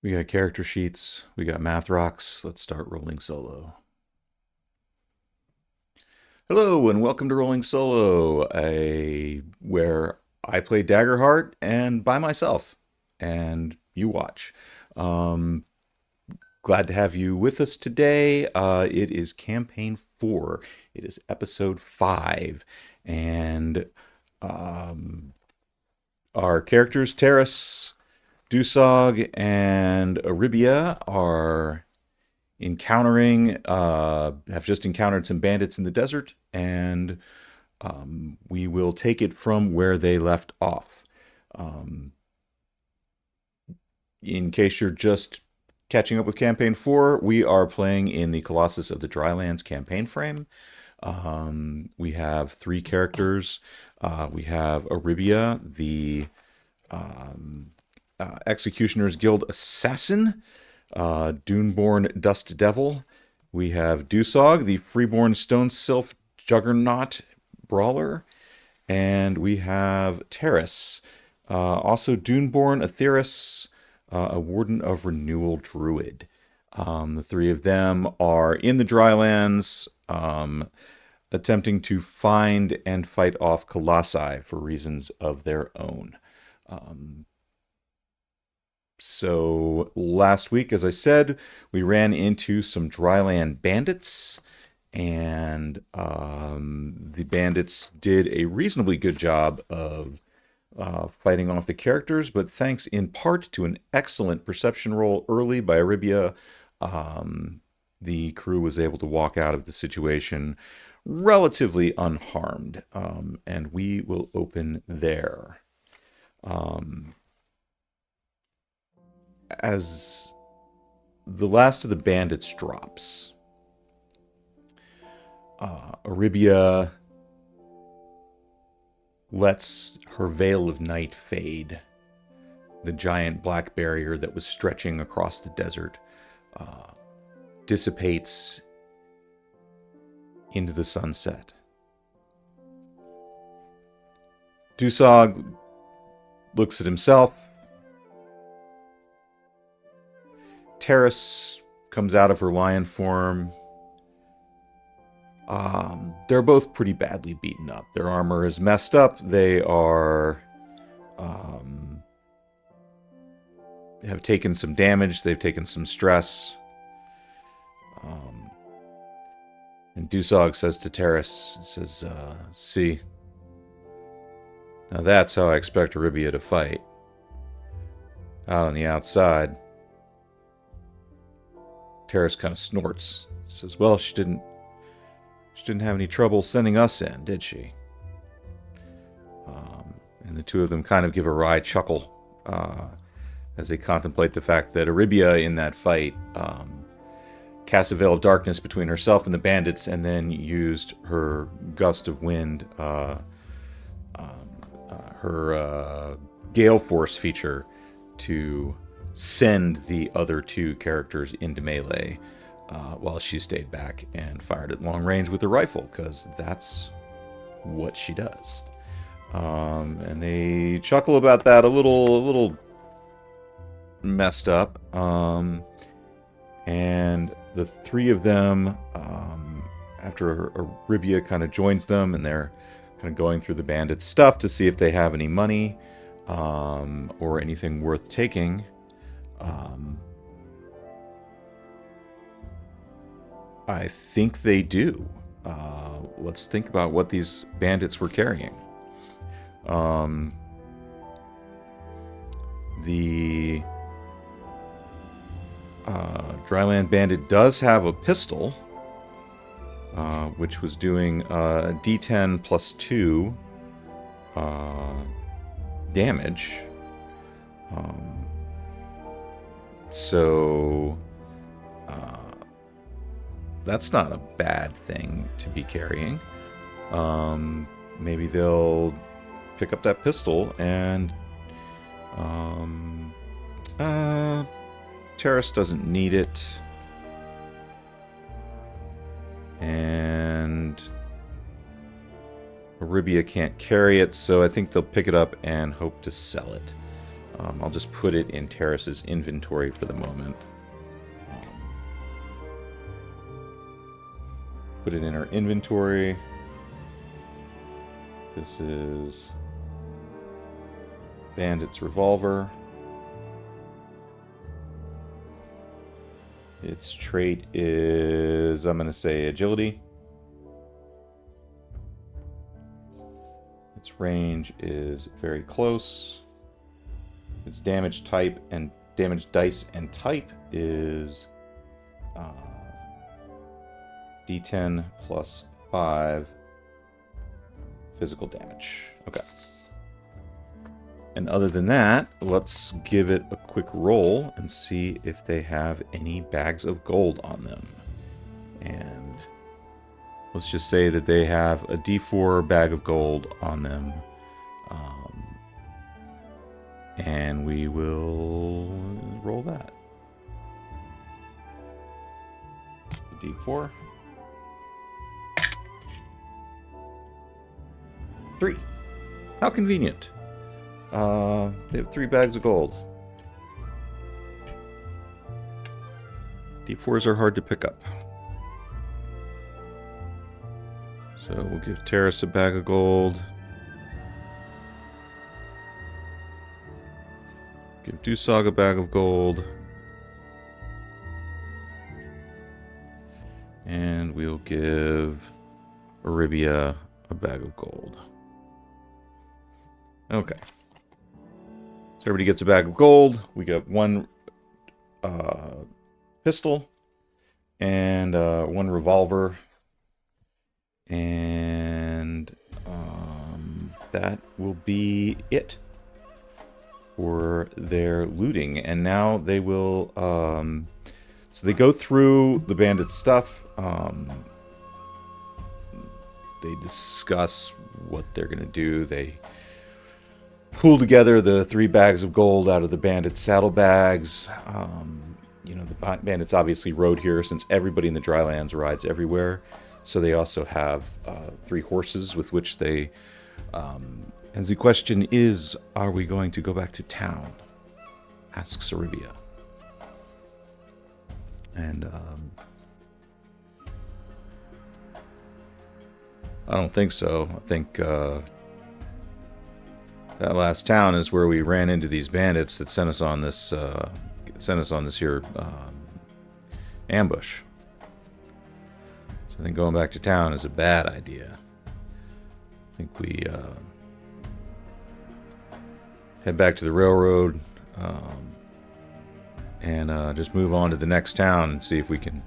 We got character sheets. We got math rocks. Let's start rolling solo. Hello and welcome to Rolling Solo, where I play Daggerheart and by myself, and you watch. Um, Glad to have you with us today. It is campaign 4. It is episode 5, and um, our characters Terrace, Dusog, and Aribia are have just encountered some bandits in the desert, and we will take it from where they left off. Um, in case you're just catching up with campaign 4, we are playing in the Colossus of the Drylands campaign frame. We have 3 characters. We have Aribia, the Executioner's Guild assassin, Duneborn Dust Devil. We have Dusog, the Freeborn Stone Sylph Juggernaut Brawler. And we have Terrace, also Duneborn Aetheris, a Warden of Renewal Druid. The 3 of them are in the Drylands, attempting to find and fight off Colossi for reasons of their own. So last week, as I said, we ran into some dryland bandits, and the bandits did a reasonably good job of fighting off the characters, but thanks in part to an excellent perception roll early by Aribia, the crew was able to walk out of the situation relatively unharmed, and we will open there. As the last of the bandits drops, Aribia lets her veil of night fade. The giant black barrier that was stretching across the desert dissipates into the sunset. Dusog looks at himself. Terrace comes out of her lion form. They're both pretty badly beaten up. Their armor is messed up. They are have taken some damage. They've taken some stress. And Dusog says to Terrace, see, now that's how I expect Aribia to fight. Out on the outside. Terrace kind of snorts. Says, well, she didn't have any trouble sending us in, did she? And the 2 of them kind of give a wry chuckle as they contemplate the fact that Aribia in that fight cast a veil of darkness between herself and the bandits, and then used her gust of wind, her gale force feature, to send the other 2 characters into melee, while she stayed back and fired at long range with a rifle, because that's what she does. And they chuckle about that, a little messed up. And the 3 of them, after Aribia kind of joins them, and they're kind of going through the bandits' stuff to see if they have any money or anything worth taking. I think they do. Let's think about what these bandits were carrying. The Dryland bandit does have a pistol, which was doing D10 plus 2 damage. So that's not a bad thing to be carrying. Maybe they'll pick up that pistol, and Terrace doesn't need it, and Aribia can't carry it, so I think they'll pick it up and hope to sell it. I'll just put it in Terrace's inventory for the moment. Put it in our inventory. This is Bandit's revolver. Its trait is, I'm going to say, agility. Its range is very close. Its damage type and damage dice and type is D10 plus 5 physical damage. Okay. And other than that, let's give it a quick roll and see if they have any bags of gold on them. And let's just say that they have a D4 bag of gold on them. And we will roll that. D4. 3. How convenient. They have 3 bags of gold. D4s are hard to pick up. So we'll give Terrace a bag of gold. Give Dusog a bag of gold. And we'll give Aribia a bag of gold. Okay. So everybody gets a bag of gold. We got 1 pistol and 1 revolver. And that will be it for their looting. And now they will so they go through the bandit stuff. They discuss what they're gonna do. They pull together the 3 bags of gold out of the bandits' saddlebags. You know, the bandits obviously rode here since everybody in the Drylands rides everywhere. So they also have 3 horses with which they... and the question is, are we going to go back to town? Asks Aribia. And I don't think so. I think that last town is where we ran into these bandits that sent us on this here ambush. So I think going back to town is a bad idea. I think we head back to the railroad and just move on to the next town and see if we can,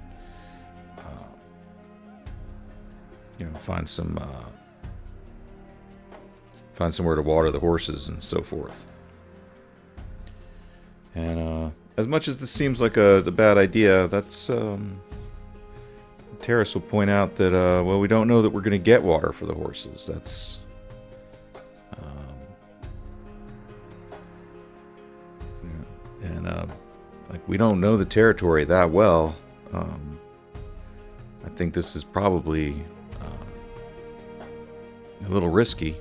find somewhere to water the horses and so forth. And as much as this seems like a bad idea, that's Terrace will point out that well, we don't know that we're going to get water for the horses. That's like we don't know the territory that well. I think this is probably a little risky.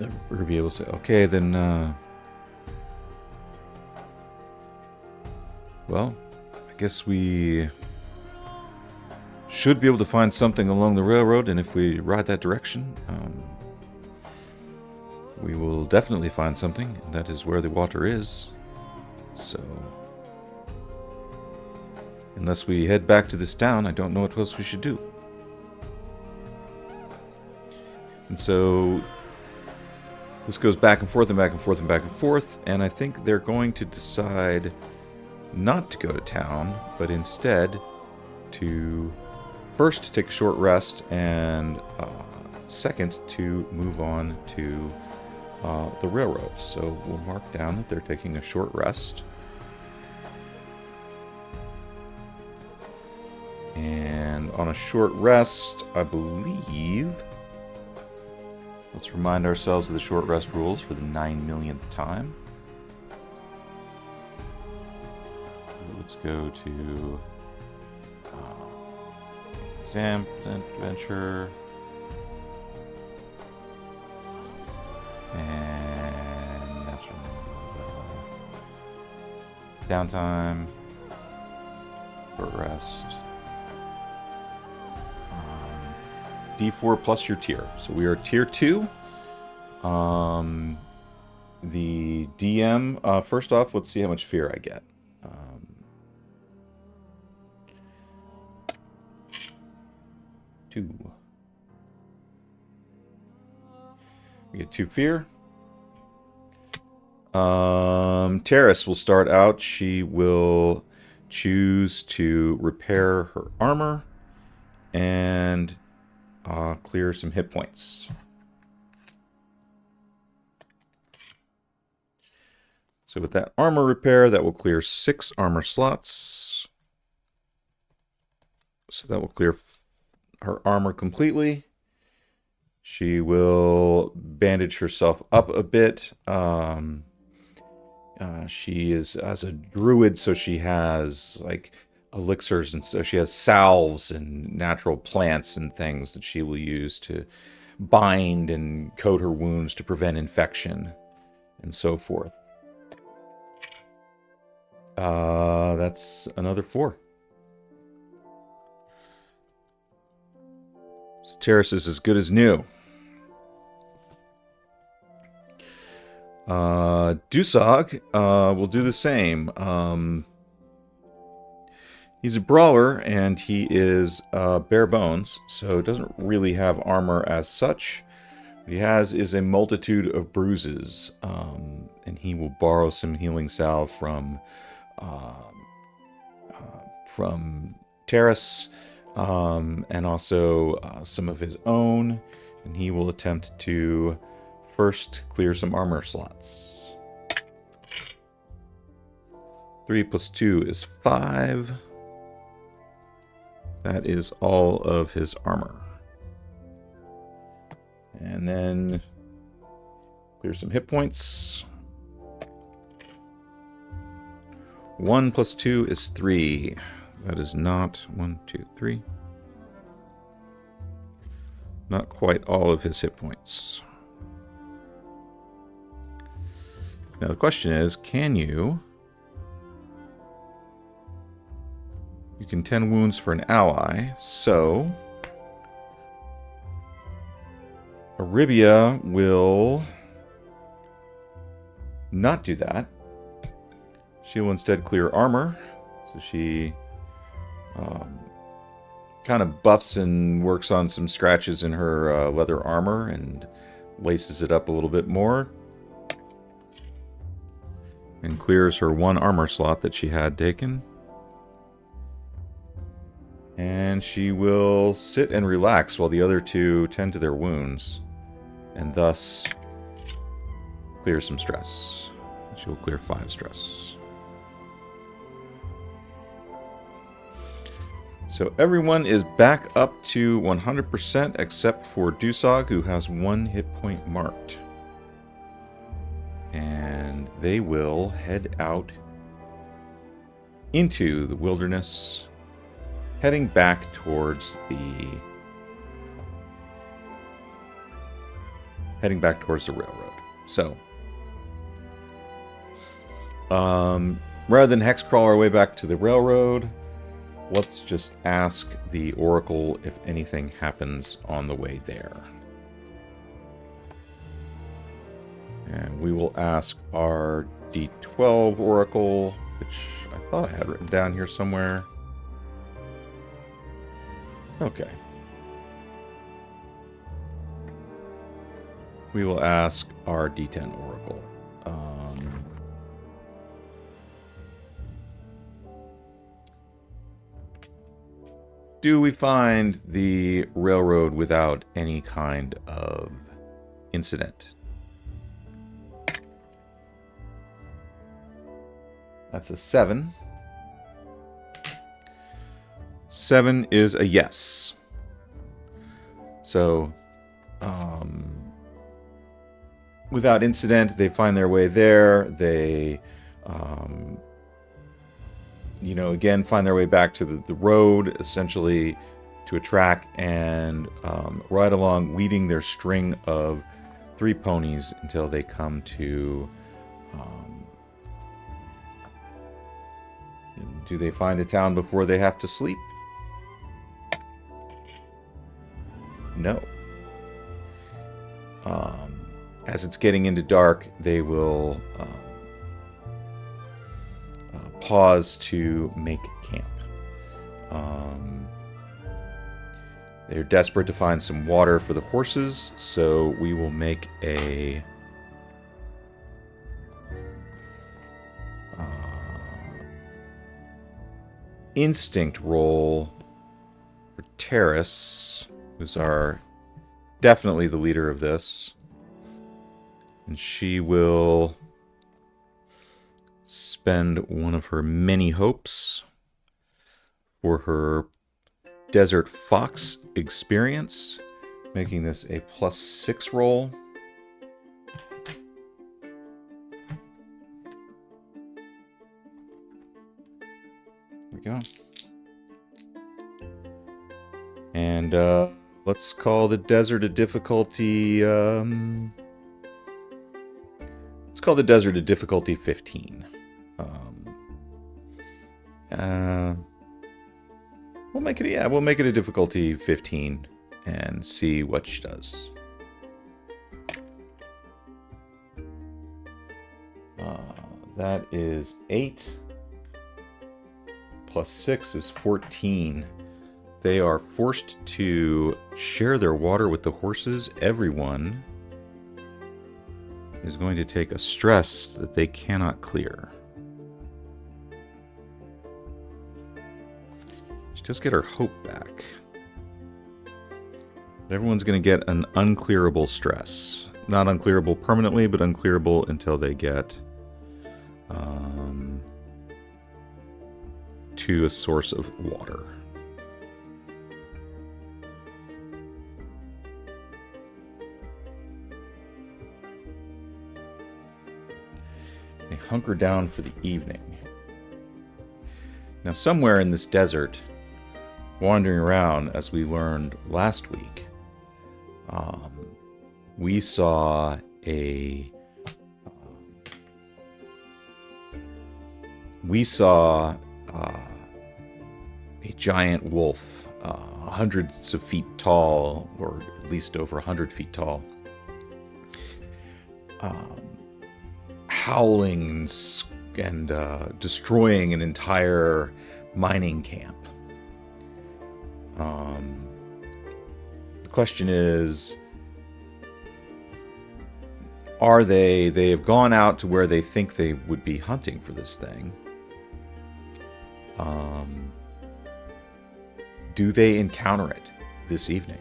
We're going to be able to say, okay, then, well, I guess we should be able to find something along the railroad, and if we ride that direction, we will definitely find something, and that is where the water is. So, unless we head back to this town, I don't know what else we should do. And so this goes back and forth and back and forth and back and forth, and I think they're going to decide not to go to town, but instead to first take a short rest, and second to move on to the railroad. So we'll mark down that they're taking a short rest. And on a short rest, I believe... Let's remind ourselves of the short rest rules for the 9 millionth time. Let's go to Exam adventure. And natural downtime for rest. D4 plus your tier. So we are tier 2. The DM, first off, let's see how much fear I get. 2. We get 2 fear. Terrace will start out. She will choose to repair her armor and clear some hit points. So with that armor repair, that will clear 6 armor slots. So that will clear her armor completely. She will bandage herself up a bit. She is as a druid, so she has like elixirs, and so she has salves and natural plants and things that she will use to bind and coat her wounds to prevent infection and so forth. That's another 4. So Terrace is as good as new. Dusog will do the same. He's a brawler, and he is bare bones, so doesn't really have armor as such. What he has is a multitude of bruises, and he will borrow some healing salve from Terrace, and also some of his own, and he will attempt to first clear some armor slots. 3 plus 2 is 5. That is all of his armor. And then clear some hit points. 1 plus 2 is 3. That is not 1, 2, 3. Not quite all of his hit points. Now the question is, can you... You can 10 wounds for an ally, so... Aribia will not do that. She will instead clear armor. So she kind of buffs and works on some scratches in her leather armor and laces it up a little bit more. And clears her 1 armor slot that she had taken. And she will sit and relax while the other 2 tend to their wounds. And thus clear some stress. She will clear 5 stress. So everyone is back up to 100% except for Dusog, who has 1 hit point marked. And they will head out into the wilderness, heading back towards the railroad. So, rather than hex crawl our way back to the railroad, let's just ask the Oracle if anything happens on the way there. And we will ask our D12 Oracle, which I thought I had written down here somewhere. Okay. We will ask our D10 Oracle. Do we find the railroad without any kind of incident? That's a 7. 7 is a yes. So, without incident, they find their way there. They, again, find their way back to the road. Essentially, to a track and ride along, leading their string of 3 ponies until they come to... do they find a town before they have to sleep? No. As it's getting into dark, they will pause to make camp. They're desperate to find some water for the horses, so we will make a instinct roll for Terrace, who's definitely the leader of this. And she will spend one of her many hopes for her Desert Fox experience, making this a +6 roll. There we go. And let's call the desert a difficulty... let's call the desert a difficulty 15. We'll make it a difficulty 15 and see what she does. That is 8 plus 6 is 14. They are forced to share their water with the horses. Everyone is going to take a stress that they cannot clear. She does get her hope back. Everyone's going to get an unclearable stress. Not unclearable permanently, but unclearable until they get to a source of water. They hunker down for the evening. Now, somewhere in this desert, wandering around, as we learned last week, we saw a giant wolf, hundreds of feet tall, or at least over 100 feet tall, howling and destroying an entire mining camp. The question is, they have gone out to where they think they would be hunting for this thing. Do they encounter it this evening?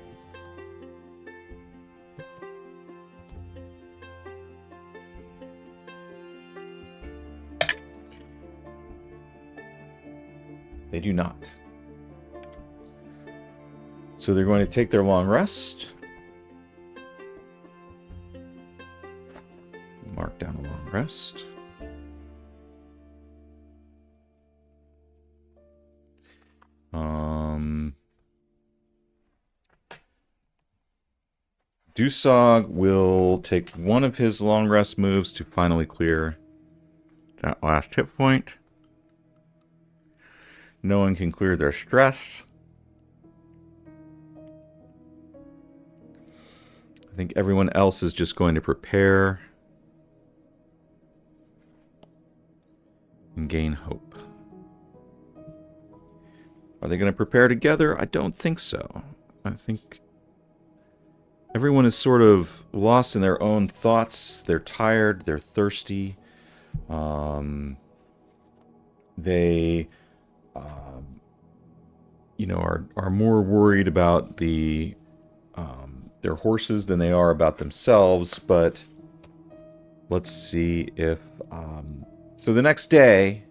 They do not. So they're going to take their long rest. Mark down a long rest. Dusog will take one of his long rest moves to finally clear that last hit point. No one can clear their stress. I think everyone else is just going to prepare and gain hope. Are they going to prepare together? I don't think so. I think everyone is sort of lost in their own thoughts. They're tired. They're thirsty. They, are more worried about their horses than they are about themselves. But let's see if... So the next day,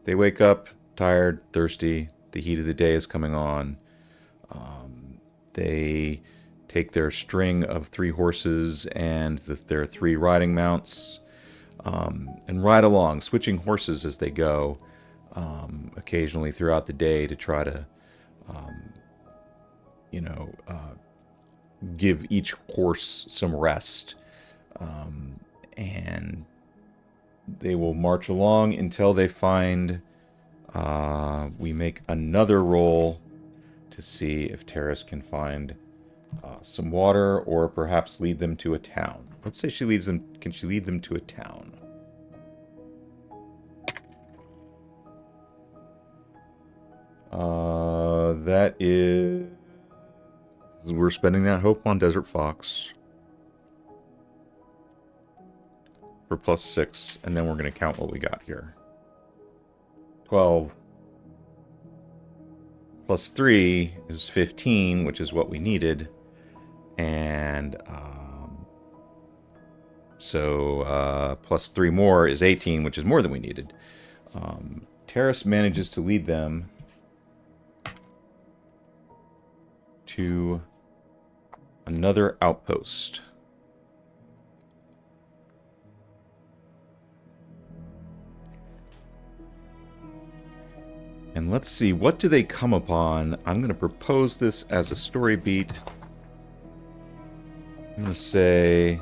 they wake up tired, thirsty. The heat of the day is coming on. They take their string of 3 horses and their 3 riding mounts and ride along, switching horses as they go, occasionally throughout the day to try to give each horse some rest. And they will march along until they find... we make another roll to see if Terrace can find some water, or perhaps lead them to a town. Let's say she leads them. Can she lead them to a town? That is... We're spending that hope on Desert Fox for +6, and then we're going to count what we got here. 12 plus 3 is 15, which is what we needed. And so plus 3 more is 18, which is more than we needed. Terrace manages to lead them to another outpost. And let's see, what do they come upon? I'm going to propose this as a story beat. I'm going to say...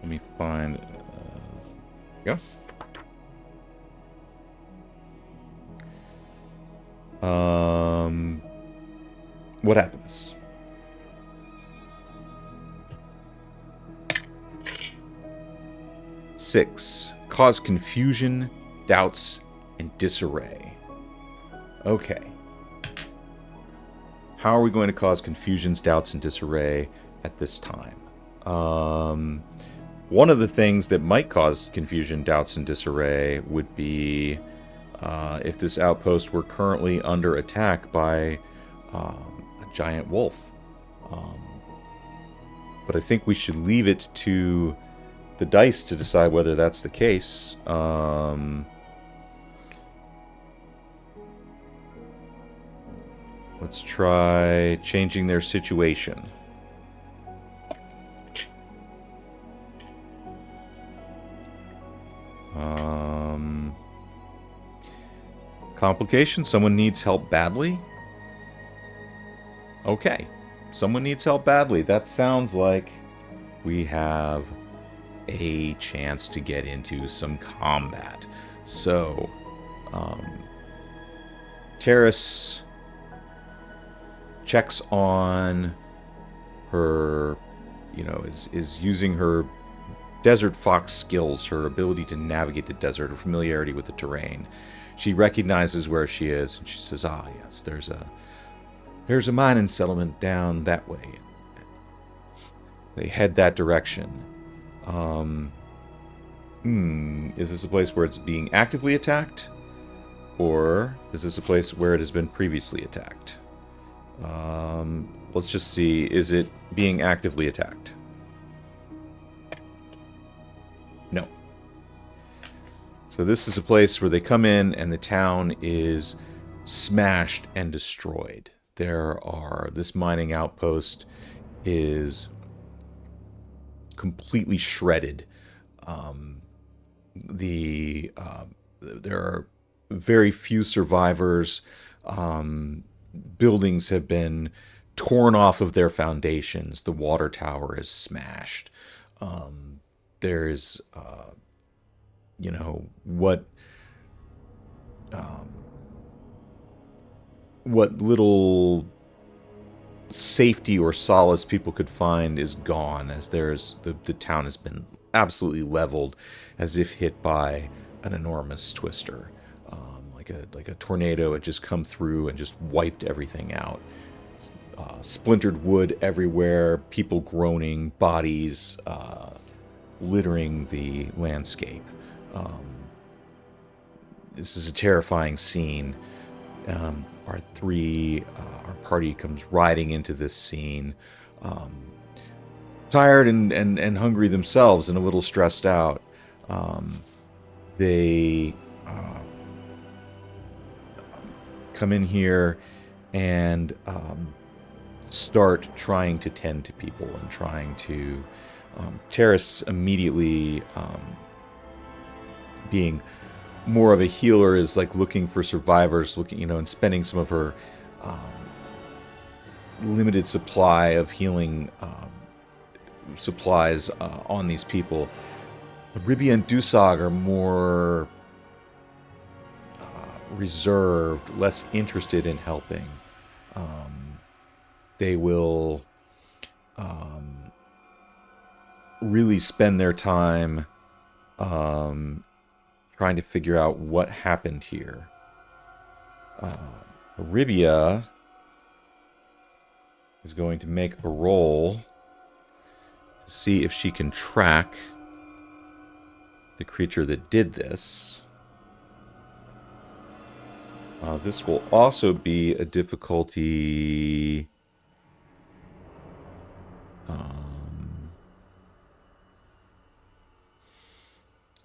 Let me find... Go. What happens? Six, cause confusion, doubts, and disarray. Okay. How are we going to cause confusions, doubts, and disarray at this time? One of the things that might cause confusion, doubts, and disarray would be if this outpost were currently under attack by a giant wolf. But I think we should leave it to the dice to decide whether that's the case. Let's try changing their situation. Complication, someone needs help badly? Okay, someone needs help badly. That sounds like we have a chance to get into some combat. So, Terrace checks on her, is using her Desert Fox skills, her ability to navigate the desert, her familiarity with the terrain. She recognizes where she is, and she says, "Ah, yes, there's a mining settlement down that way." They head that direction. Is this a place where it's being actively attacked? Or is this a place where it has been previously attacked? Let's just see. Is it being actively attacked? No. So this is a place where they come in and the town is smashed and destroyed. This mining outpost is completely shredded. There are very few survivors. Buildings have been torn off of their foundations. The water tower is smashed. There's, what little safety or solace people could find is gone, as the town has been absolutely leveled, as if hit by an enormous twister. Like a tornado had just come through and just wiped everything out. Splintered wood everywhere, people groaning, bodies littering the landscape. This is a terrifying scene. Our party comes riding into this scene, tired and hungry themselves and a little stressed out. They come in here and start trying to tend to people and trying to... Terrace immediately being more of a healer is like looking for survivors, looking, and spending some of her um, limited supply of healing supplies on these people. Aribia and Dusog are more reserved, less interested in helping. They will really spend their time trying to figure out what happened here. Aribia is going to make a roll to see if she can track the creature that did this. This will also be a difficulty.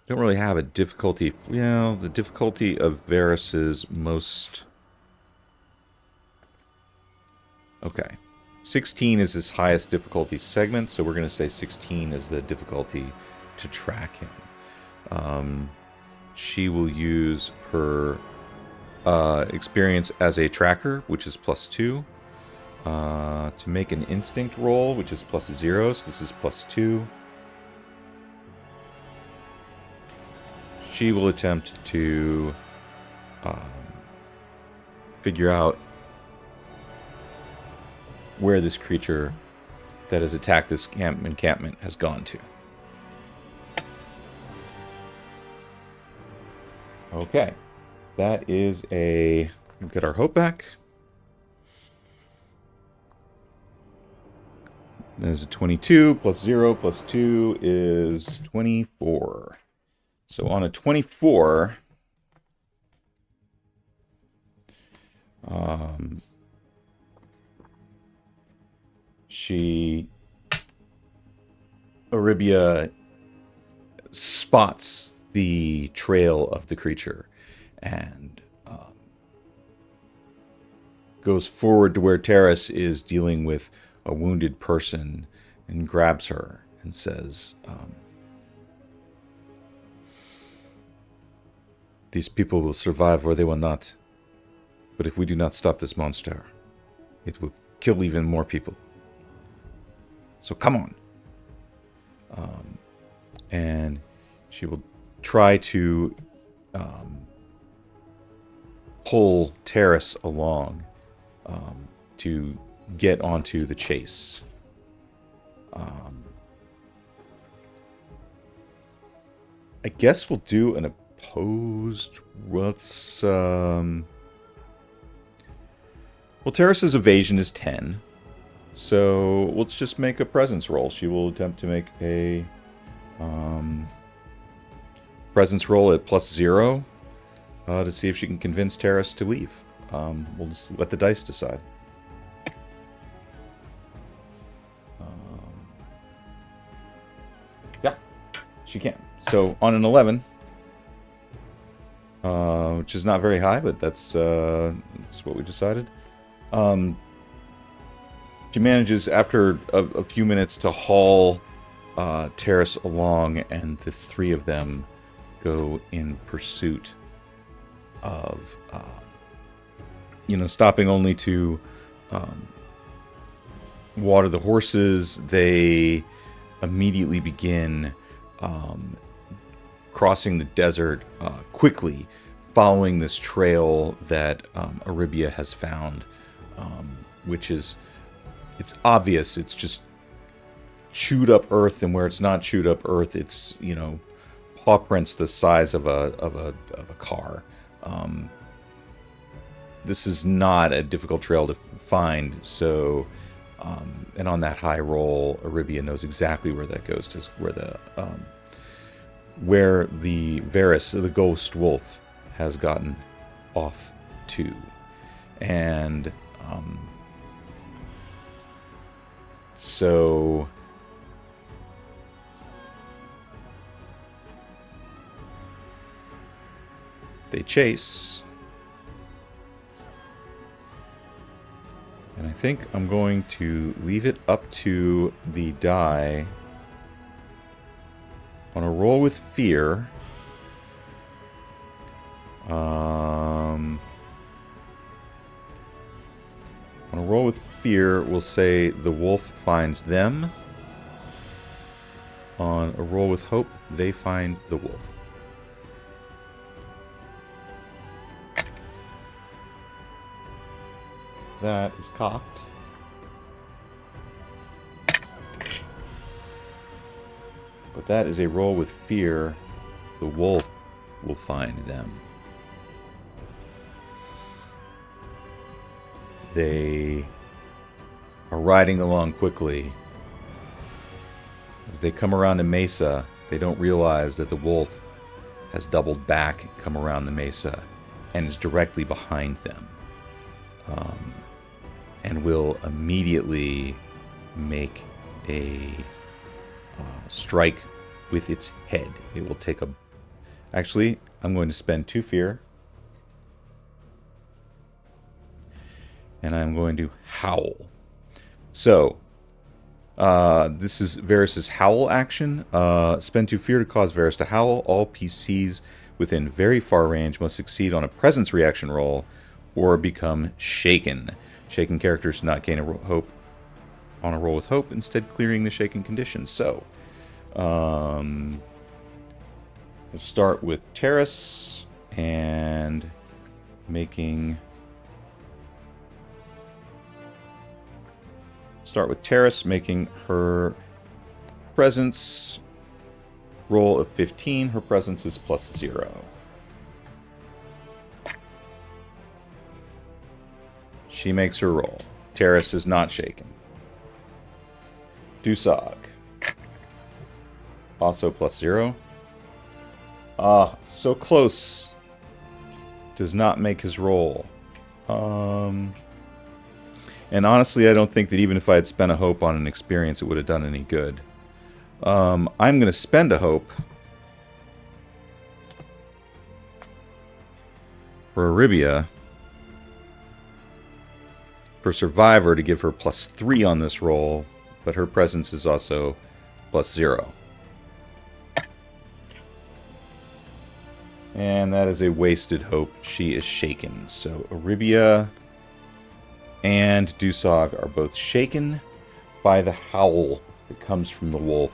Don't really have a difficulty. The difficulty of Varys's most. Okay. 16 is his highest difficulty segment, so we're going to say 16 is the difficulty to track him. She will use her experience as a tracker, which is +2, to make an instinct roll, which is +0, so this is +2. She will attempt to figure out where this creature that has attacked this encampment has gone to. Okay. That is we'll get our hope back. There's a 22 +0 +2 is 24. So on a 24, Aribia spots the trail of the creature and goes forward to where Terrace is dealing with a wounded person and grabs her and says, "These people will survive or they will not. But if we do not stop this monster, it will kill even more people. So come on." And she will try to pull Terrace along to get onto the chase. I guess we'll do an opposed. Let's well, Terrace's evasion is 10, so let's just make a presence roll. She will attempt to make a presence roll at +0 to see if she can convince Terrace to leave. We'll just let the dice decide. Yeah, she can. So on an 11, which is not very high, but that's what we decided. She manages, after a few minutes, to haul Terrace along, and the three of them go in pursuit of, stopping only to water the horses. They immediately begin crossing the desert quickly, following this trail that Aribia has found, which is, it's obvious, it's just chewed up earth, and where it's not chewed up earth, it's, paw prints the size of a car. This is not a difficult trail to find, so and on that high roll, Aribia knows exactly where that goes, to where the Varys, the ghost wolf, has gotten off to. And so they chase. And I think I'm going to leave it up to the die on a roll with fear On a roll with fear, we'll say the wolf finds them. On a roll with hope, they find the wolf. That is cocked. But that is a roll with fear. The wolf will find them. They are riding along quickly. As they come around a mesa, they don't realize that the wolf has doubled back, come around the mesa, and is directly behind them. And will immediately make a strike with its head. It will take a... Actually, I'm going to spend 2 fear. And I'm going to howl. So, this is Varys' howl action. Spend 2 fear to cause Varys to howl. All PCs within very far range must succeed on a presence reaction roll or become shaken. Shaken characters do not gain a hope on a roll with hope, instead clearing the shaken condition. So, we'll start with Terrace and making... Start with Terrace making her presence roll of 15. Her presence is +0. She makes her roll. Terrace is not shaken. Dusog. Also +0. So close. Does not make his roll. And honestly, I don't think that even if I had spent a hope on an experience, it would have done any good. I'm going to spend a hope for Aribia, for Survivor, to give her +3 on this roll, but her presence is also +0. And that is a wasted hope. She is shaken. So Aribia and Dusog are both shaken by the howl that comes from the wolf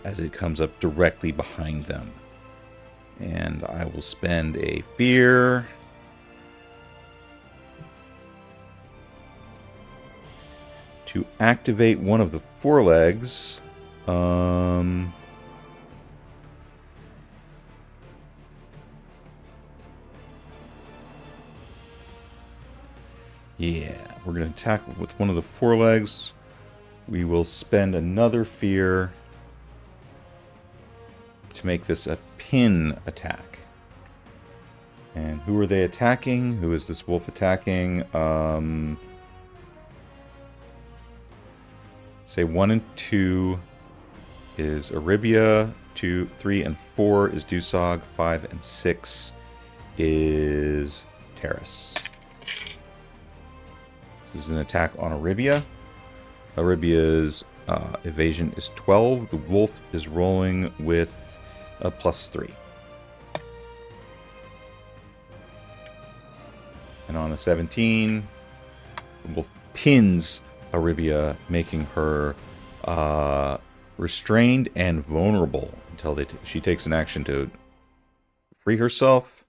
as it comes up directly behind them. And I will spend a fear to activate one of the forelegs. Yeah, we're going to attack with one of the forelegs. We will spend another fear to make this a pin attack. And who are they attacking? Who is this wolf attacking? Say 1 and 2 is Aribia. 2, 3, and 4 is Dusog. 5 and 6 is Terrace. This is an attack on Aribia. Aribia's evasion is 12. The wolf is rolling with a +3. And on a 17, the wolf pins Aribia, making her restrained and vulnerable until she takes an action to free herself.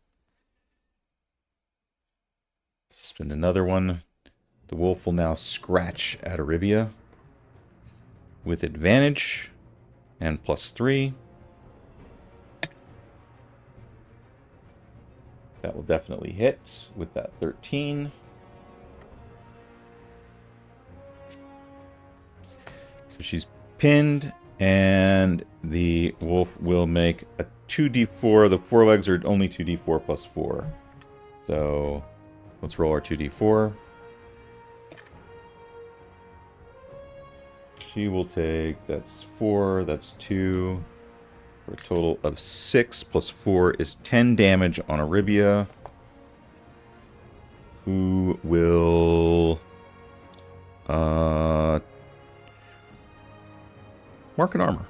Spend another one. The wolf will now scratch at Aribia with advantage and +3. That will definitely hit with that 13. So she's pinned, and the wolf will make a 2d4. The forelegs are only 2d4 +4. So let's roll our 2d4. She will take, that's 4, that's 2, for a total of 6 + 4 is 10 damage on Aribia, who will mark an armor.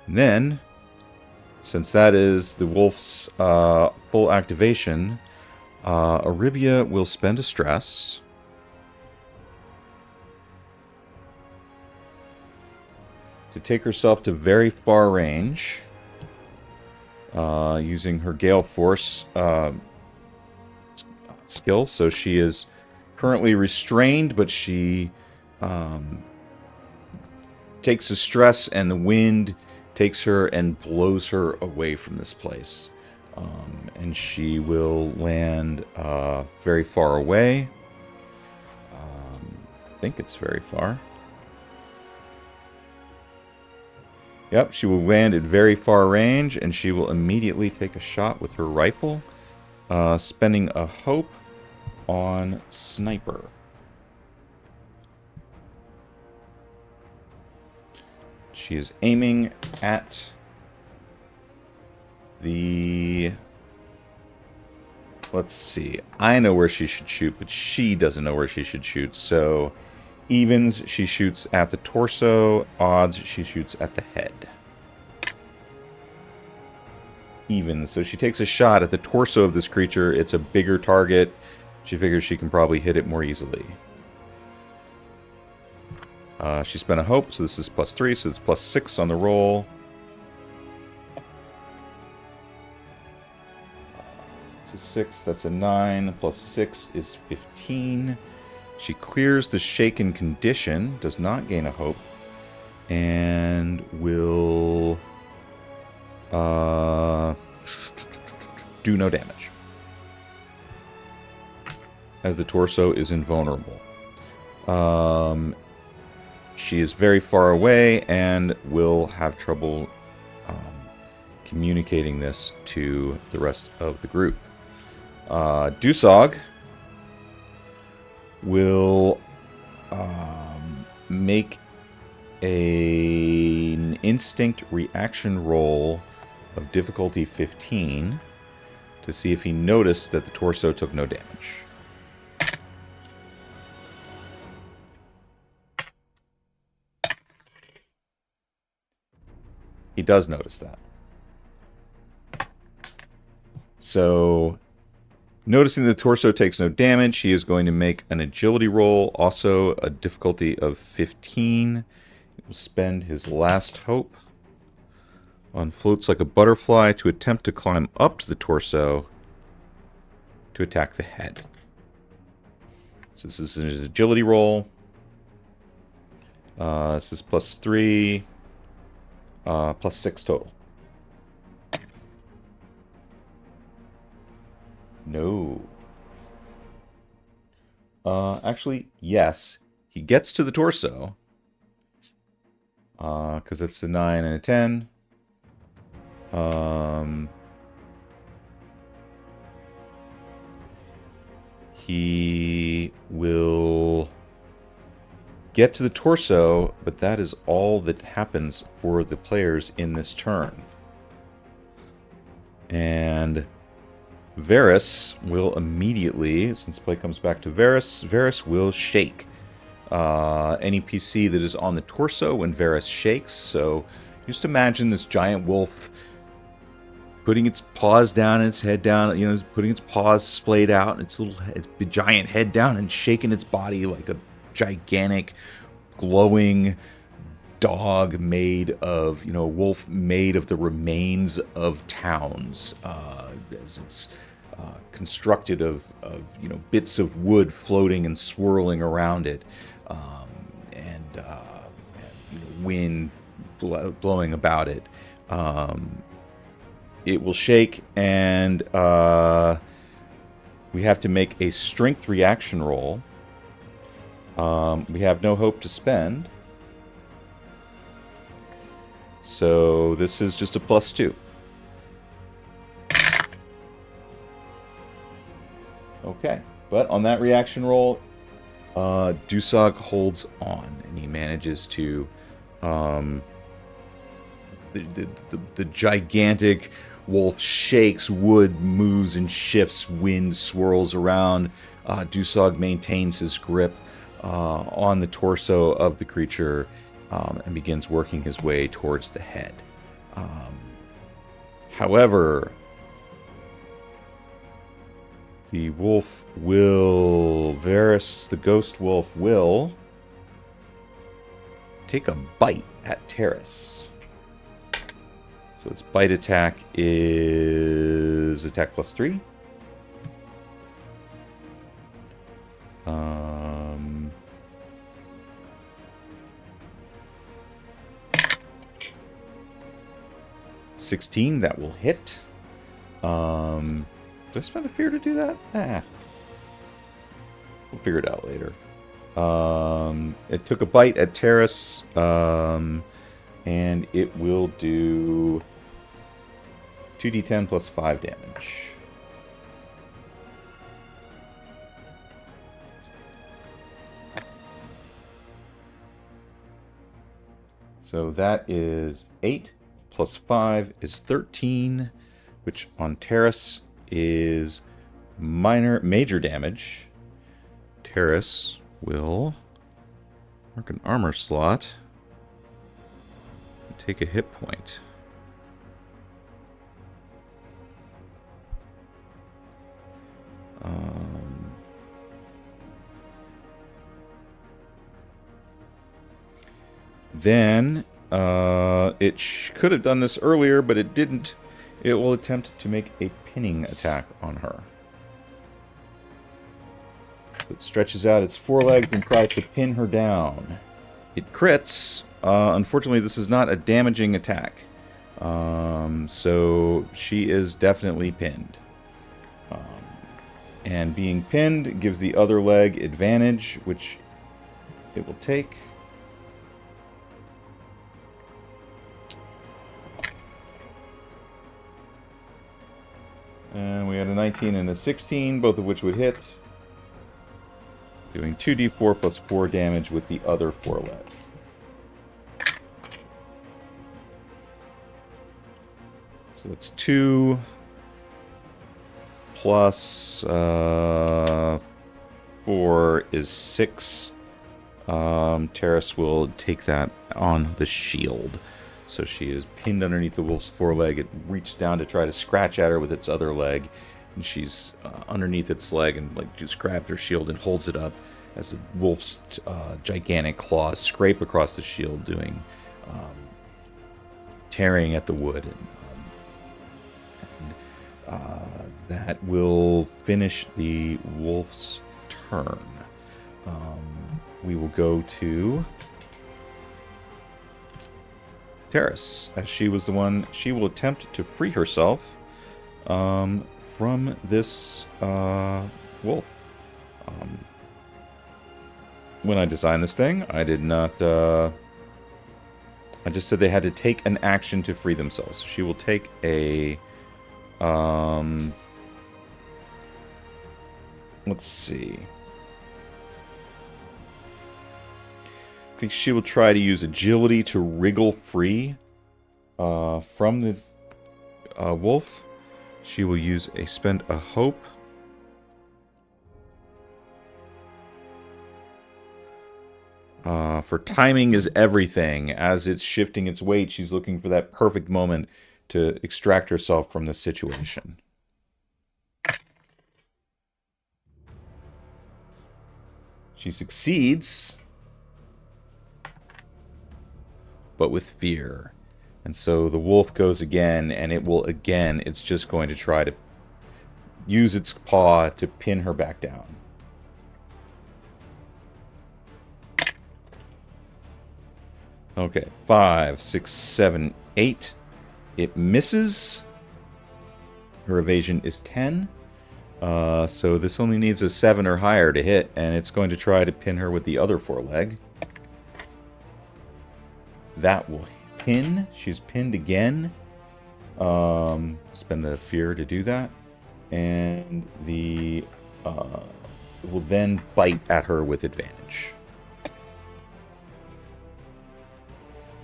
And then Since that is the wolf's full activation, Aribia will spend a stress. To take herself to very far range. Using her Gale Force skill. So she is currently restrained, but she takes a stress, and the wind takes her and blows her away from this place. And she will land very far away. I think it's very far. Yep, she will land at very far range, and she will immediately take a shot with her rifle, spending a hope on Sniper. She is aiming at the... Let's see. I know where she should shoot, but she doesn't know where she should shoot, so... Evens, she shoots at the torso. Odds, she shoots at the head. Evens, so she takes a shot at the torso of this creature. It's a bigger target. She figures she can probably hit it more easily. She spent a hope, so this is +3, so it's +6 on the roll. It's a 6, that's a 9. +6 is 15. She clears the shaken condition, does not gain a hope, and will do no damage, as the torso is invulnerable. She is very far away and will have trouble communicating this to the rest of the group. Dusog will make an instinct reaction roll of difficulty 15 to see if he noticed that the torso took no damage. He does notice that. So, noticing the torso takes no damage, he is going to make an agility roll, also a difficulty of 15. He will spend his last hope on floats like a butterfly to attempt to climb up to the torso to attack the head. So this is his agility roll. This is +3, +6 total. No. Actually, yes. He gets to the torso. Because it's a 9 and a 10. He will get to the torso, but that is all that happens for the players in this turn. And Varys will immediately, since play comes back to Varys, Varys will shake any PC that is on the torso when Varys shakes. So just imagine this giant wolf putting its paws down and its head down, you know, putting its paws splayed out, and its giant head down, and shaking its body like a gigantic glowing dog made of, you know, wolf made of the remains of towns, as it's constructed of you know, bits of wood floating and swirling around it, and you know, wind blowing about it. It will shake, and we have to make a strength reaction roll. We have no hope to spend, so this is just a +2. Okay, but on that reaction roll, Dusog holds on, and he manages to the gigantic wolf shakes, wood moves and shifts, wind swirls around. Dusog maintains his grip on the torso of the creature and begins working his way towards the head. However, the wolf will... Varys, the ghost wolf, will take a bite at Terrace. So its bite attack is attack plus 3. Um, 16, that will hit. Did I spend a fear to do that? We'll figure it out later. It took a bite at Terrace, and it will do 2d10 plus 5 damage. So that is 8 plus 5 is 13, which on Terrace is major damage. Terrace will mark an armor slot and take a hit point. Then it could have done this earlier, but it didn't. It will attempt to make a pinning attack on her. It stretches out its forelegs and tries to pin her down. It crits. Unfortunately, this is not a damaging attack. So she is definitely pinned. And being pinned gives the other leg advantage, which it will take. And we had a 19 and a 16, both of which would hit. Doing 2d4 plus 4 damage with the other foreleg. So that's 2 plus 4 is 6. Terrace will take that on the shield. So she is pinned underneath the wolf's foreleg. It reaches down to try to scratch at her with its other leg. And she's underneath its leg and just grabs her shield and holds it up as the wolf's gigantic claws scrape across the shield, doing tearing at the wood. And that will finish the wolf's turn. We will go to Terrace, as she was the one. She will attempt to free herself from this wolf. When I designed this thing, I did not... I just said they had to take an action to free themselves. She will take a... let's see. I think she will try to use agility to wriggle free from the wolf. She will use spend a hope. For timing is everything. As it's shifting its weight, she's looking for that perfect moment to extract herself from this situation. She succeeds, but with fear. And so the wolf goes again, and it will again, it's just going to try to use its paw to pin her back down. Okay, 5, 6, 7, 8. It misses. Her evasion is 10. So this only needs a 7 or higher to hit, and it's going to try to pin her with the other foreleg. That will pin. She's pinned again. Spend a fear to do that. And the will then bite at her with advantage.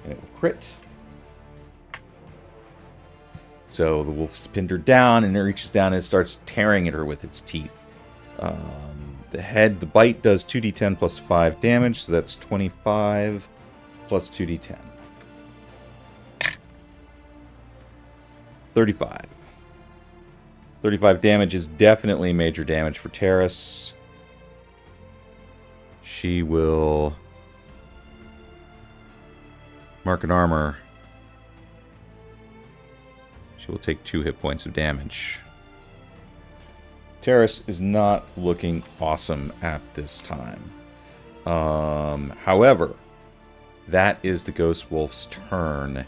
And it will crit. So the wolf's pinned her down, and it reaches down and starts tearing at her with its teeth. The bite does 2d10 plus 5 damage, so that's 25 plus 2d10. 35. 35 damage is definitely major damage for Terrace. She will mark an armor. She will take 2 hit points of damage. Terrace is not looking awesome at this time. However, that is the Ghost Wolf's turn.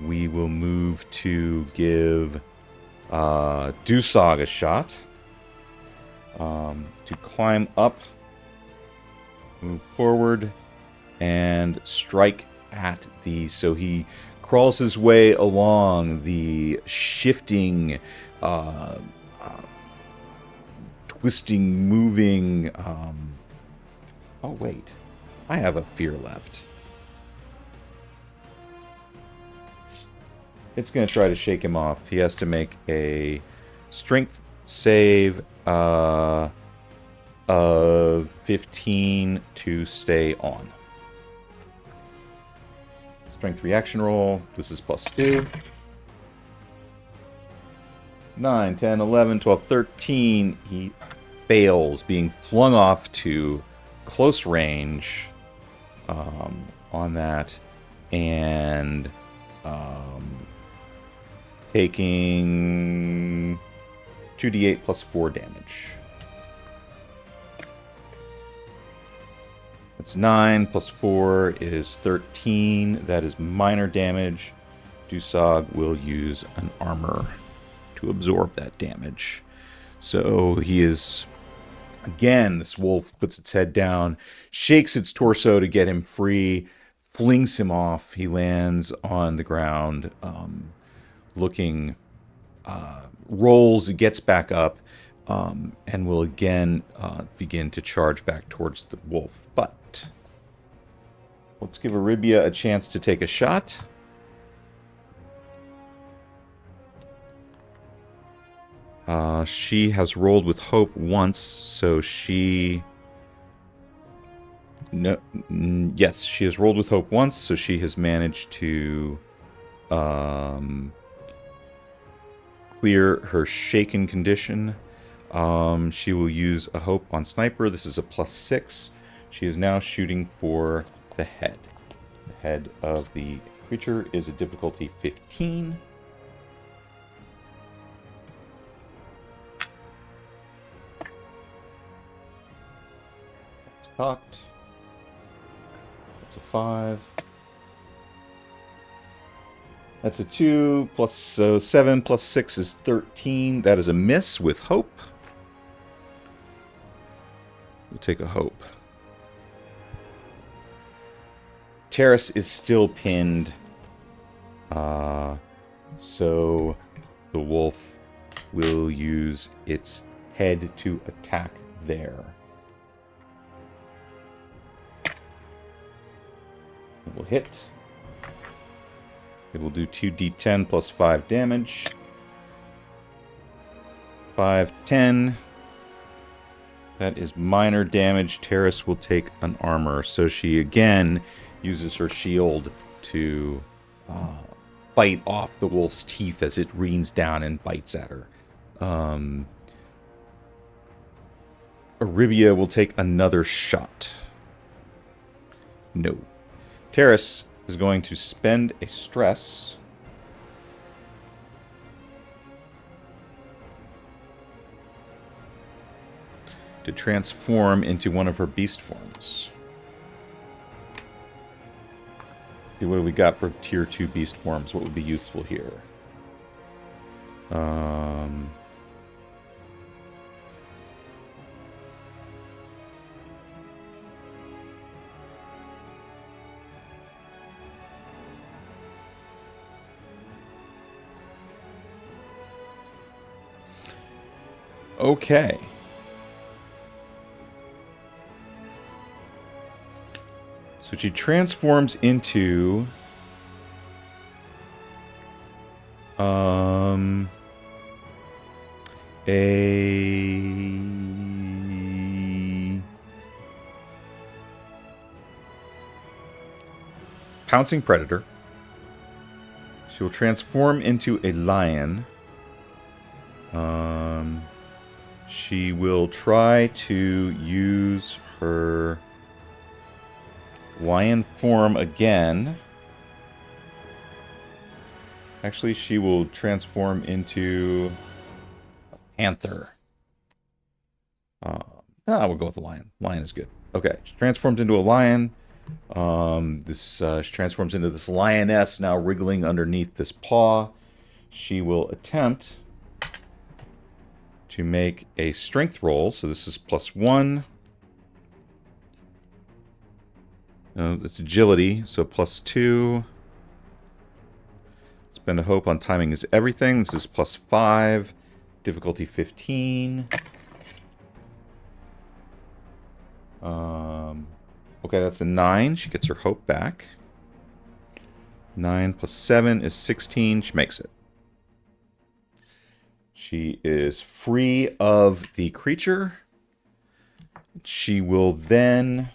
We will move to give Dusog a shot. To climb up, move forward, and strike at the... So he crawls his way along the shifting, twisting, moving... Oh, wait. I have a fear left. It's going to try to shake him off. He has to make a strength save of 15 to stay on. Strength reaction roll. This is +2. 9, 10, 11, 12, 13. He fails, being flung off to close range on that. And taking 2d8 plus 4 damage. That's 9 plus 4 is 13. That is minor damage. Dusog will use an armor to absorb that damage. So he is... Again, this wolf puts its head down, shakes its torso to get him free, flings him off. He lands on the ground, looking, rolls, gets back up, and will again begin to charge back towards the wolf. But let's give Aribia a chance to take a shot. She has rolled with hope once, so she... No, yes, she has rolled with hope once, so she has managed to clear her shaken condition. She will use a hope on Sniper. This is a +6. She is now shooting for the head. The head of the creature is a difficulty 15. That's cocked. That's a 5. That's a 2, plus 7 plus 6 is 13. That is a miss with hope. We'll take a hope. Terrace is still pinned. So the wolf will use its head to attack there. It will hit. It will do 2d10 plus 5 damage. 5, 10. That is minor damage. Terrace will take an armor. So she again uses her shield to bite off the wolf's teeth as it reins down and bites at her. Aribia will take another shot. No. Terrace is going to spend a stress to transform into one of her beast forms. See, what do we got for tier 2 beast forms? What would be useful here? Okay. So she transforms into a pouncing predator. She will transform into a lion. She will try to use her lion form again. Actually, she will transform into a panther. We'll go with the lion. Lion is good. Okay, she transforms into a lion. She transforms into this lioness now wriggling underneath this paw. She will attempt to make a strength roll. So this is +1. It's agility, so +2. Spend a hope on timing is everything. This is +5. Difficulty 15. Okay, that's a 9. She gets her hope back. 9 + 7 is 16. She makes it. She is free of the creature. She will then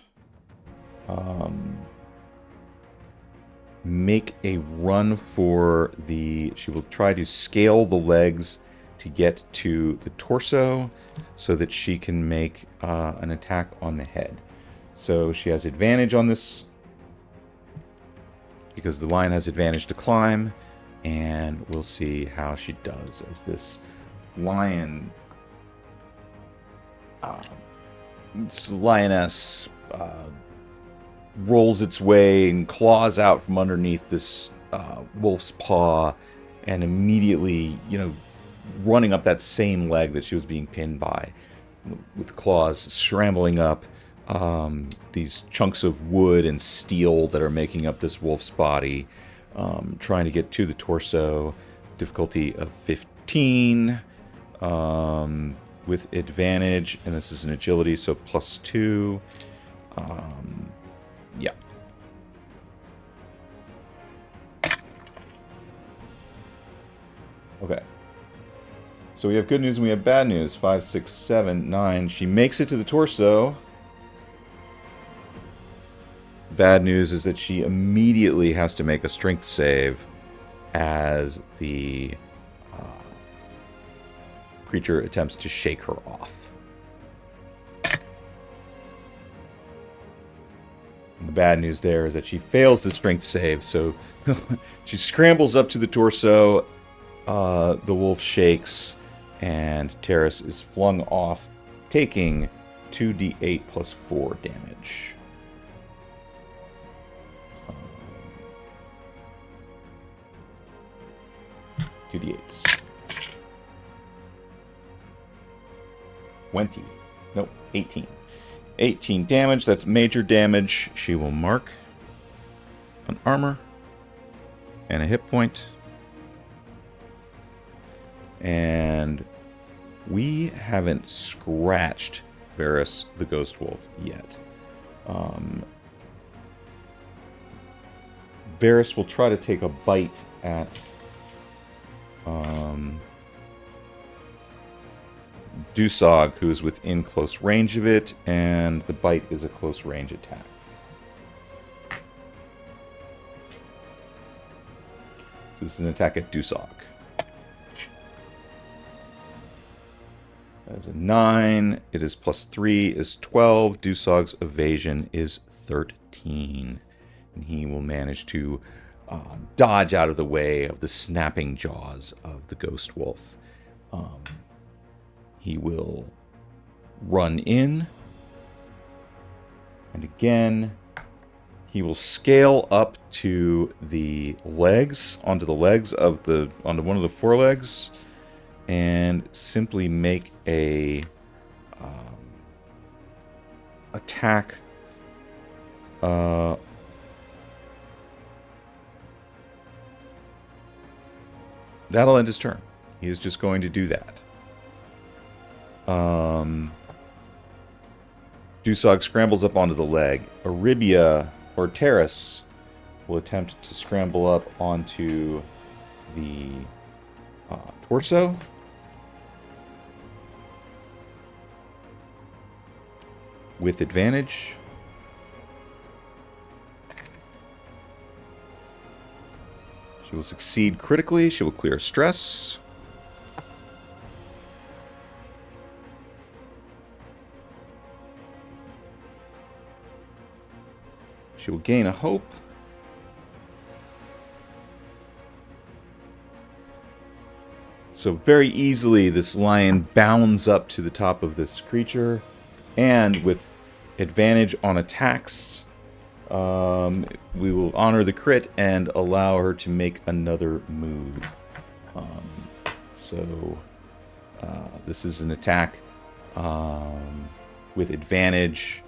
make a run for the... She will try to scale the legs to get to the torso so that she can make an attack on the head. So she has advantage on this because the lion has advantage to climb, and we'll see how she does as this lion, this lioness rolls its way and claws out from underneath this wolf's paw, and immediately, running up that same leg that she was being pinned by, with the claws scrambling up these chunks of wood and steel that are making up this wolf's body, trying to get to the torso. Difficulty of 15 with advantage, and this is an agility, so +2. Yeah. Okay. So we have good news and we have bad news. 5, 6, 7, 9. She makes it to the torso. Bad news is that she immediately has to make a strength save as the creature attempts to shake her off. And the bad news there is that she fails the strength save, so she scrambles up to the torso. The wolf shakes, and Terrace is flung off, taking 2d8 plus 4 damage. 2d8s. 20. Nope, 18. 18 damage. That's major damage. She will mark an armor and a hit point. And we haven't scratched Varys the Ghost Wolf yet. Varys will try to take a bite at Dusog, who is within close range of it, and the bite is a close range attack. So this is an attack at Dusog. As a 9, it is +3 is 12. Dusog's evasion is 13. And he will manage to dodge out of the way of the snapping jaws of the Ghost Wolf. He will run in. And again, he will scale up to the legs, onto one of the forelegs, and simply make a attack. That'll end his turn. He is just going to do that. Dusog scrambles up onto the leg. Aribia, or Terrace, will attempt to scramble up onto the torso. With advantage. She She will succeed critically. She will clear stress. She will gain a hope. So very easily, this lion bounds up to the top of this creature, and with advantage on attacks, we will honor the crit and allow her to make another move. So this is an attack with advantage.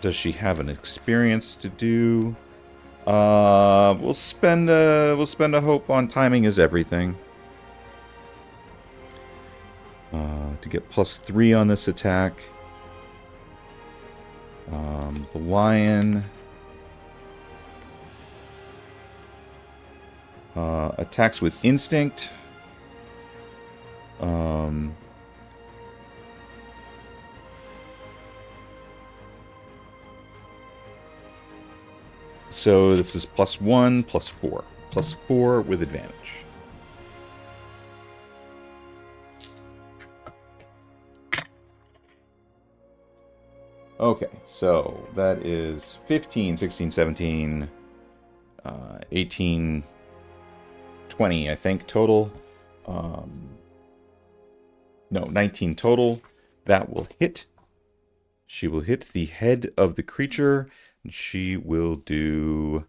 Does she have an experience to do? We'll spend a hope on timing is everything. To get +3 on this attack. The lion attacks with instinct. So this is +1, +4. +4 with advantage. Okay, so that is 15, 16, 17, 18, 20, I think, total. No, 19 total. That will hit. She will hit the head of the creature. And she will do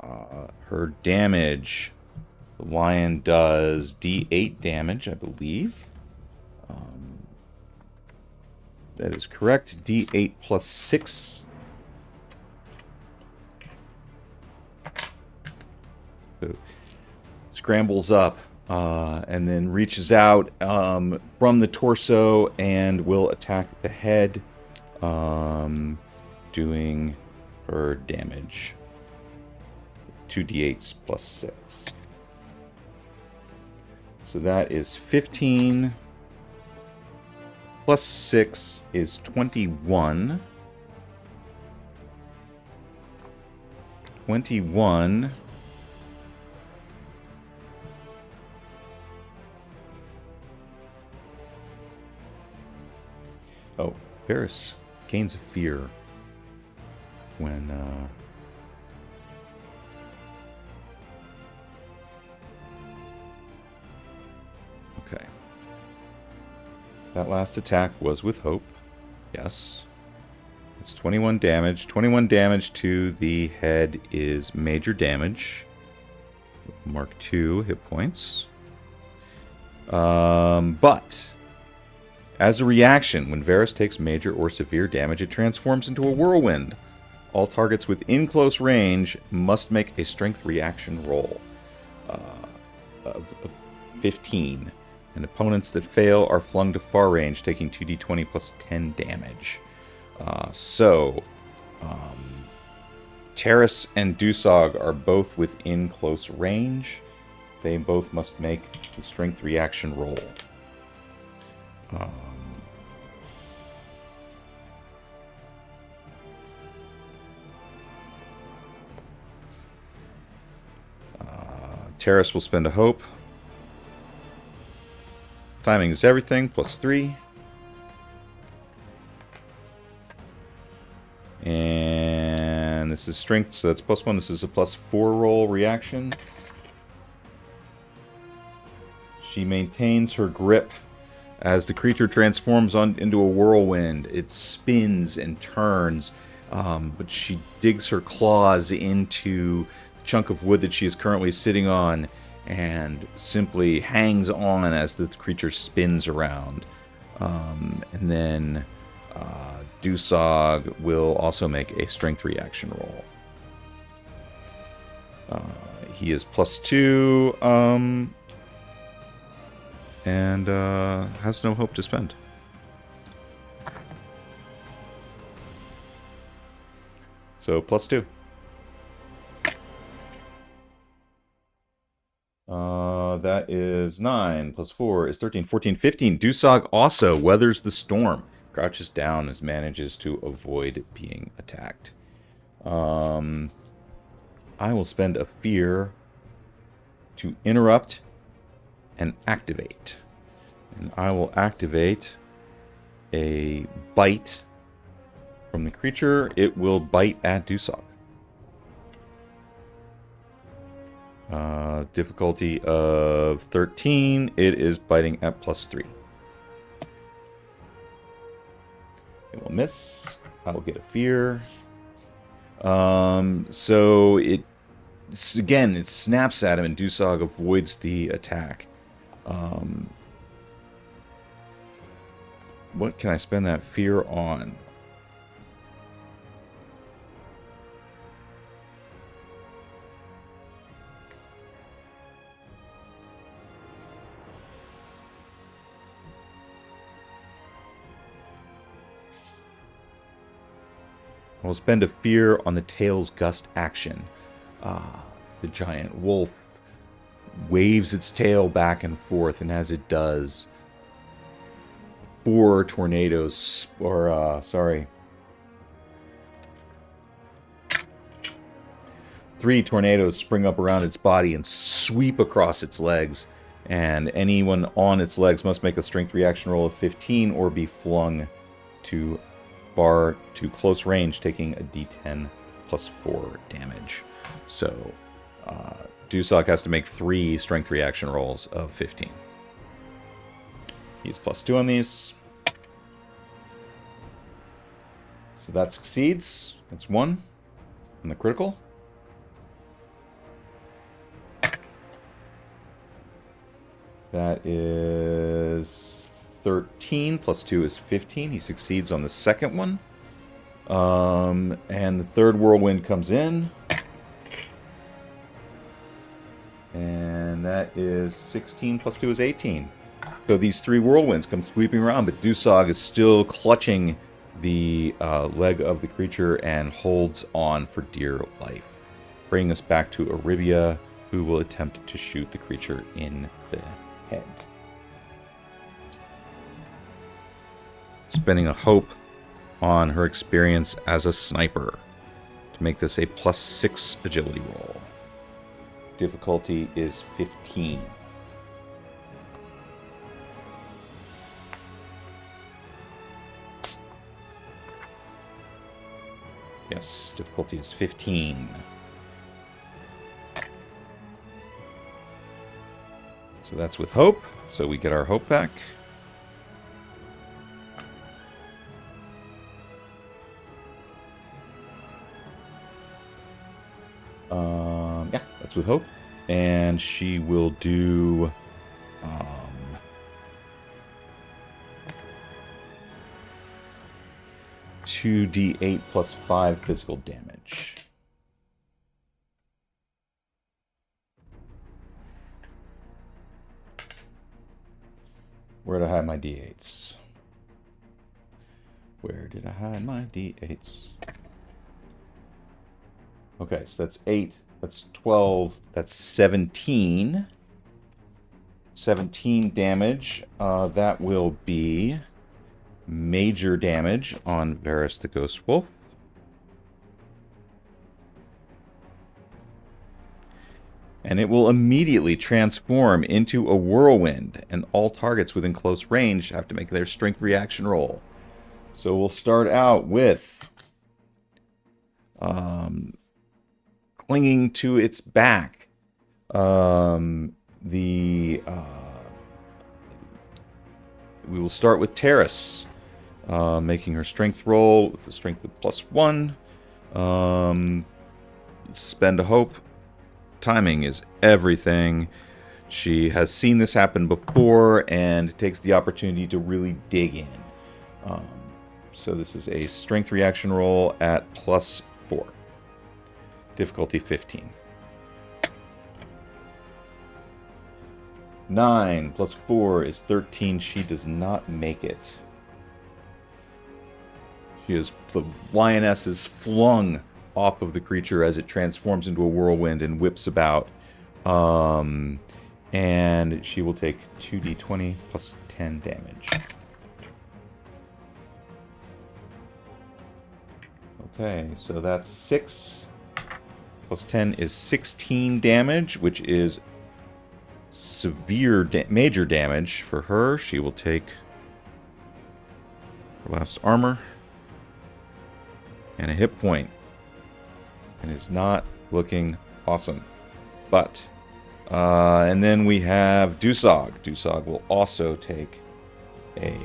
her damage. The lion does D8 damage, I believe. That is correct. D8 plus 6. So, scrambles up and then reaches out from the torso and will attack the head, doing her damage. 2d8s plus 6. So that is 15. Plus 6 is 21. 21. Oh, Varys gains a fear when okay. That last attack was with hope. Yes. It's 21 damage. 21 damage to the head is major damage. Mark 2 hit points. But as a reaction, when Varys takes major or severe damage, it transforms into a whirlwind. All targets within close range must make a strength reaction roll of 15. And opponents that fail are flung to far range, taking 2d20 plus 10 damage. Terrace and Dusog are both within close range. They both must make the strength reaction roll. Terrace will spend a hope. Timing is everything, plus 3. And this is strength, so that's plus 1. This is a plus 4 roll reaction. She maintains her grip as the creature transforms into a whirlwind. It spins and turns, but she digs her claws into the chunk of wood that she is currently sitting on and simply hangs on as the creature spins around. And then Dusog will also make a strength reaction roll. He is plus 2, and has no hope to spend. So plus 2. That is 9 plus 4 is 13, 14, 15. Dusog also weathers the storm, crouches down as manages to avoid being attacked. I will spend a fear to interrupt and activate. And I will activate a bite from the creature. It will bite at Dusok. Difficulty of 13. It is biting at +3. It will miss. I will get a fear. So it snaps at him, and Dusok avoids the attack. What can I spend that fear on? I will spend a fear on the tail's gust action. The giant wolf waves its tail back and forth, and as it does, 3 tornadoes spring up around its body and sweep across its legs. And anyone on its legs must make a strength reaction roll of 15 or be flung to close range, taking a d10 plus 4 damage. So, Dusok has to make 3 strength reaction rolls of 15. He's +2 on these. So that succeeds. That's 1 on the critical. That is 13 plus 2 is 15. He succeeds on the second one. And the third whirlwind comes in. And that is 16 plus 2 is 18. So these 3 whirlwinds come sweeping around, but Dusok is still clutching the leg of the creature and holds on for dear life. Bringing us back to Aribia, who will attempt to shoot the creature in the head. Spending a hope on her experience as a sniper to make this a +6 agility roll. Difficulty is 15. Yes, difficulty is 15. So that's with hope. So we get our hope back. Yeah, that's with hope. And she will do 2d8 plus 5 physical damage. Where did I hide my d8s? Where did I hide my d8s? Okay, so that's 8, that's 12, that's 17. 17 damage. That will be major damage on Varys the Ghost Wolf. And it will immediately transform into a whirlwind, and all targets within close range have to make their strength reaction roll. So we'll start out with clinging to its back. We will start with Terrace, making her strength roll with the strength of +1. Spend a hope. Timing is everything. She has seen this happen before and takes the opportunity to really dig in. So this is a strength reaction roll at +4. Difficulty 15. 9 plus 4 is 13. She does not make it. The lioness is flung off of the creature as it transforms into a whirlwind and whips about. And she will take 2d20 plus 10 damage. Okay, so that's 6 Plus 10 is 16 damage, which is severe, major damage for her. She will take her last armor and a hit point, and is not looking awesome. But, and then we have Dusog. Dusog will also take a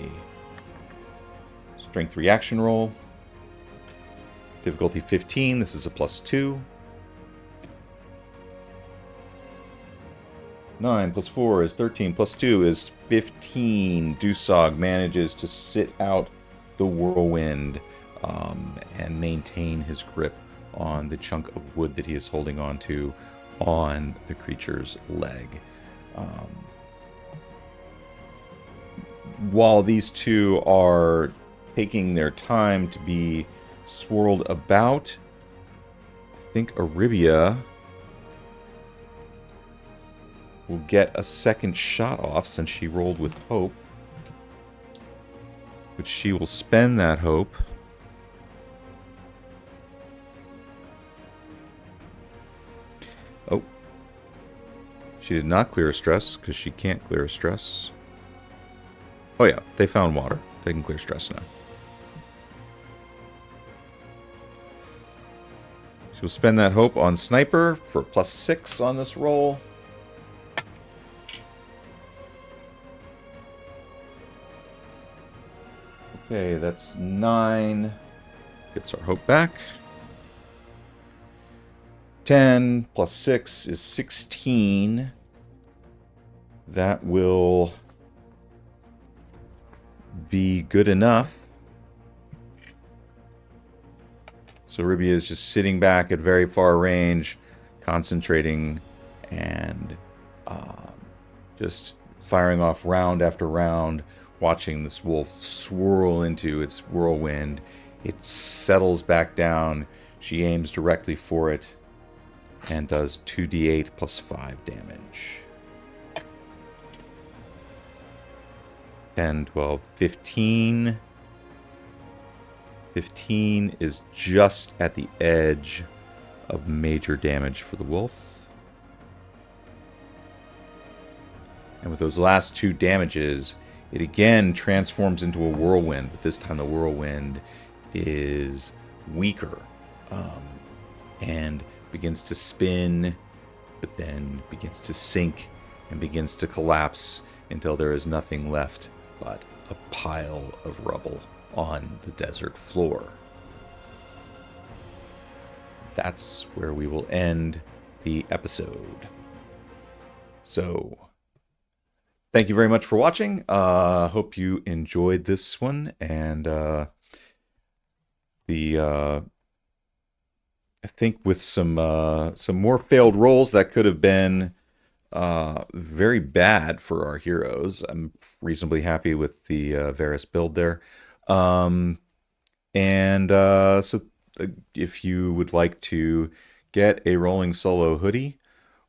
strength reaction roll. Difficulty 15. This is a +2. 9 plus 4 is 13, plus 2 is 15. Dusog manages to sit out the whirlwind and maintain his grip on the chunk of wood that he is holding on to on the creature's leg. While these two are taking their time to be swirled about, I think Aribia will get a second shot off since she rolled with hope, which she will spend that hope. Oh. She did not clear a stress because she can't clear a stress. Oh yeah, they found water. They can clear stress now. She'll spend that hope on Sniper for +6 on this roll. Okay, that's 9. Gets our hope back. 10 plus 6 is 16. That will be good enough. So Aribia is just sitting back at very far range, concentrating and just firing off round after round, watching this wolf swirl into its whirlwind. It settles back down. She aims directly for it and does 2d8 plus 5 damage. 10, 12, 15. 15 is just at the edge of major damage for the wolf. And with those last 2 damages, it again transforms into a whirlwind, but this time the whirlwind is weaker and begins to spin, but then begins to sink and begins to collapse until there is nothing left but a pile of rubble on the desert floor. That's where we will end the episode. So, thank you very much for watching. Hope you enjoyed this one, and I think with some more failed rolls that could have been very bad for our heroes. I'm reasonably happy with the Varus build there. So if you would like to get a Rolling Solo hoodie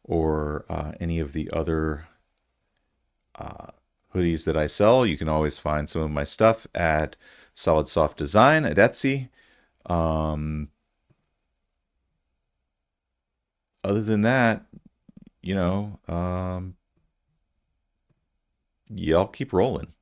or any of the other hoodies that I sell, you can always find some of my stuff at Solid Soft Design at Etsy. Other than that, you know, y'all keep rolling.